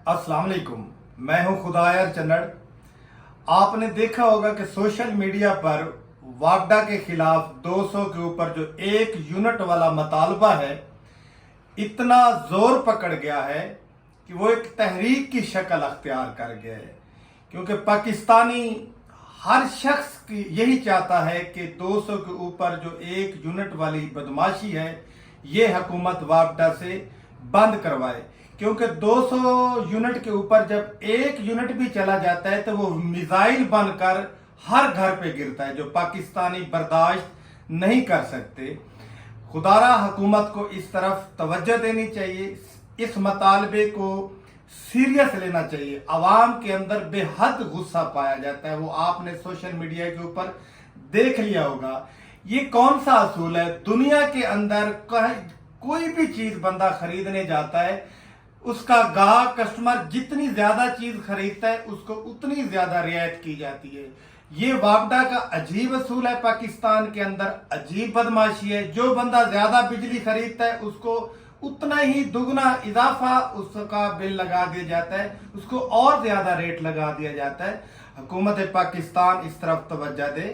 अस्सलाम वालेकुम। मैं हूं खुदायर चन्नड़। आपने देखा होगा कि सोशल मीडिया पर वागडा के खिलाफ 200 के ऊपर जो 1 यूनिट वाला मतालबा है, इतना जोर पकड़ गया है कि वो एक तहरीक की शक्ल अख्तियार कर गया है। क्योंकि पाकिस्तानी हर शख्स की यही चाहता है कि 200 के ऊपर जो 1 यूनिट वाली बदमाशी है, ये हुकूमत वागडा से बंद करवाए। क्योंकि 200 यूनिट के ऊपर जब 1 यूनिट भी चला जाता है तो वो मिसाइल बनकर हर घर पे गिरता है, जो पाकिस्तानी बर्दाश्त नहीं कर सकते। खुदारा हुकूमत को इस तरफ तवज्जो देनी चाहिए, इस मतालबे को सीरियस लेना चाहिए। आवाम के अंदर बेहद गुस्सा पाया जाता है, वो आपने सोशल मीडिया के ऊपर देख लिया होगा। ये कौन सा असूल है? दुनिया के अंदर कोई भी चीज बंदा खरीदने जाता है, उसका गाहक कस्टमर जितनी ज्यादा चीज खरीदता है उसको उतनी ज्यादा रियायत की जाती है। ये वागडा का अजीब असूल है। पाकिस्तान के अंदर अजीब बदमाशी है। जो बंदा ज्यादा बिजली खरीदता है उसको उतना ही दुगना इजाफा उसका बिल लगा दिया जाता है, उसको और ज्यादा रेट लगा दिया जाता है। हुकूमत पाकिस्तान इस तरफ तवज्जो दे।